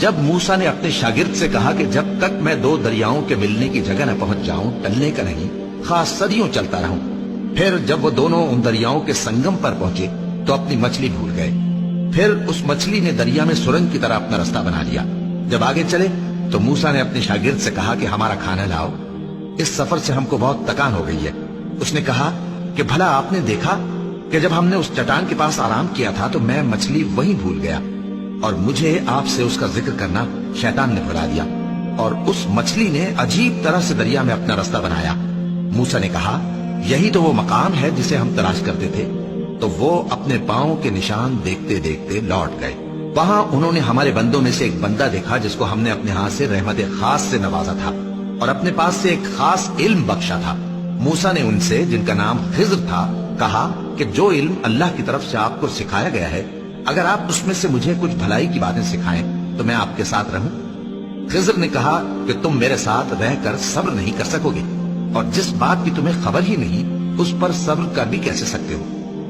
جب موسیٰ نے اپنے شاگرد سے کہا کہ جب تک میں دو دریاؤں کے ملنے کی جگہ نہ پہنچ جاؤں ٹلنے کا نہیں، خاص صدیوں چلتا رہوں۔ پھر جب وہ دونوں ان دریاؤں کے سنگم پر پہنچے تو اپنی مچھلی بھول گئے۔ پھر اس مچھلی نے دریا میں سرنگ کی طرح اپنا رستہ بنا لیا۔ جب آگے چلے تو موسیٰ نے اپنے شاگرد سے کہا کہ ہمارا کھانا لاؤ، اس سفر سے ہم کو بہت تکان ہو گئی ہے۔ اس نے کہا کہ بھلا آپ نے دیکھا کہ جب ہم نے اس چٹان کے پاس آرام کیا تھا تو میں مچھلی وہیں بھول گیا، اور مجھے آپ سے اس کا ذکر کرنا شیطان نے بھلا دیا، اور اس مچھلی نے عجیب طرح سے دریا میں اپنا رستہ بنایا۔ موسیٰ نے کہا یہی تو وہ مقام ہے جسے ہم تلاش کرتے تھے۔ تو وہ اپنے پاؤں کے نشان دیکھتے دیکھتے لوٹ گئے۔ وہاں انہوں نے ہمارے بندوں میں سے ایک بندہ دیکھا جس کو ہم نے اپنے ہاتھ سے رحمت خاص سے نوازا تھا اور اپنے پاس سے ایک خاص علم بخشا تھا۔ موسیٰ نے ان سے جن کا نام خضر تھا کہا کہ جو علم اللہ کی طرف سے آپ کو سکھایا گیا ہے، اگر آپ اس میں سے مجھے کچھ بھلائی کی باتیں سکھائیں تو میں آپ کے ساتھ رہوں۔ خضر نے کہا کہ تم میرے ساتھ رہ کر صبر نہیں کر سکو گے، اور جس بات کی تمہیں خبر ہی نہیں اس پر صبر کر بھی کیسے سکتے ہو؟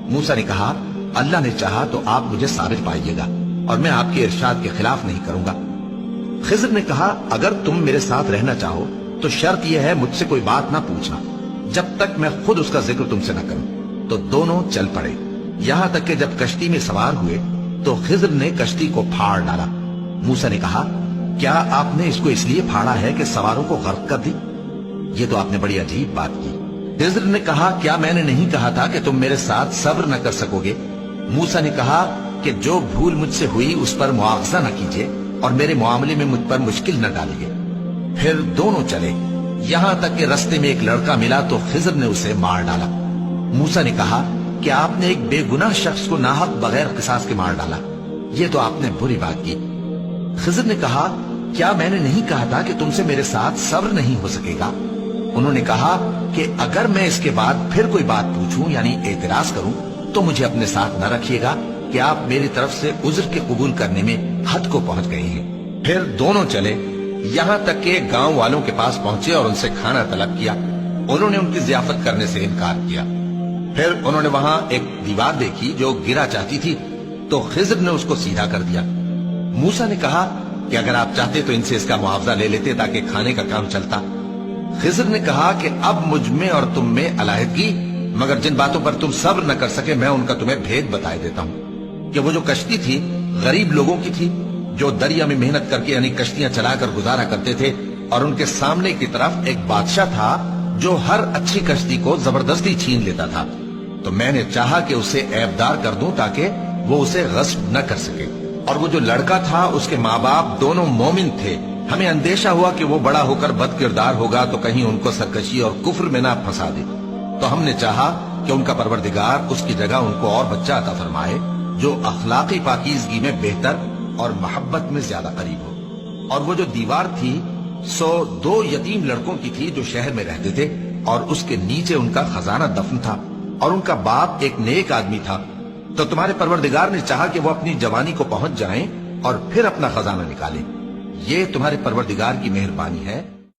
موسیٰ نے کہا اللہ نے چاہا تو آپ مجھے ثابت پائیے گا اور میں آپ کے ارشاد کے خلاف نہیں کروں گا۔ خضر نے کہا اگر تم میرے ساتھ رہنا چاہو تو شرط یہ ہے مجھ سے کوئی بات نہ پوچھنا جب تک میں خود اس کا ذکر تم سے نہ کروں۔ تو دونوں چل پڑے، یہاں تک کہ جب کشتی میں سوار ہوئے تو خضر نے کشتی کو پھاڑ ڈالا۔ موسیٰ نے کہا کیا آپ نے اس کو اس لیے پھاڑا ہے کہ سواروں کو غرق کر دی؟ یہ تو آپ نے بڑی عجیب بات کی۔ خضر نے کہا کیا میں نے نہیں کہا تھا کہ تم میرے ساتھ صبر نہ کر سکو گے؟ موسیٰ نے کہا کہ جو بھول مجھ سے ہوئی اس پر مواخذہ نہ کیجیے اور میرے معاملے میں مجھ پر مشکل نہ ڈالیے۔ پھر دونوں چلے، یہاں تک کہ رستے میں ایک لڑکا ملا تو خضر نے اسے مار ڈالا۔ موسیٰ نے کہا کہ آپ نے ایک بے گناہ شخص کو ناحق بغیر قصاص کے مار ڈالا، یہ تو آپ نے بری بات کی۔ خضر نے کہا کیا میں نے نہیں کہا تھا کہ تم سے میرے ساتھ صبر نہیں ہو سکے گا؟ انہوں نے کہا کہ اگر میں اس کے بعد پھر کوئی بات پوچھوں یعنی اعتراض کروں تو مجھے اپنے ساتھ نہ رکھیے گا کہ آپ میری طرف سے عذر کے قبول کرنے میں حد کو پہنچ گئے ہیں۔ پھر دونوں چلے، یہاں تک کہ گاؤں والوں کے پاس پہنچے اور ان سے کھانا طلب کیا۔ انہوں نے ان کی ضیافت کرنے سے انکار کیا۔ پھر انہوں نے وہاں ایک دیوار دیکھی جو گرا چاہتی تھی تو خضر نے اس کو سیدھا کر دیا۔ موسیٰ نے کہا کہ اگر آپ چاہتے تو ان سے اس کا معاوضہ لے لیتے تاکہ کھانے کا کام چلتا۔ خضر نے کہا کہ اب مجھ میں اور تم میں علیحدگی، مگر جن باتوں پر تم صبر نہ کر سکے میں ان کا تمہیں بھید بتائے دیتا ہوں کہ وہ جو کشتی تھی غریب لوگوں کی تھی جو دریا میں محنت کر کے یعنی کشتیاں چلا کر گزارا کرتے تھے، اور ان کے سامنے کی طرف ایک بادشاہ تھا جو ہر اچھی کشتی کو زبردستی چھین لیتا تھا۔ تو میں نے چاہا کہ اسے عیبدار کر دوں تاکہ وہ اسے غصب نہ کر سکے، اور وہ جو لڑکا تھا اس کے ماں باپ دونوں مومن تھے۔ ہمیں اندیشہ ہوا کہ وہ بڑا ہو کر بد کردار ہوگا تو کہیں ان کو سرکشی اور کفر میں نہ پھنسا دے، تو ہم نے چاہا کہ ان کا پروردگار اس کی جگہ ان کو اور بچہ عطا فرمائے جو اخلاقی پاکیزگی میں بہتر اور محبت میں زیادہ قریب ہو۔ اور وہ جو دیوار تھی سو 2 یتیم لڑکوں کی تھی جو شہر میں رہتے تھے، اور اس کے نیچے ان کا خزانہ دفن تھا، اور ان کا باپ ایک نیک آدمی تھا۔ تو تمہارے پروردگار نے چاہا کہ وہ اپنی جوانی کو پہنچ جائیں اور پھر اپنا خزانہ نکالیں۔ یہ تمہارے پروردگار کی مہربانی ہے۔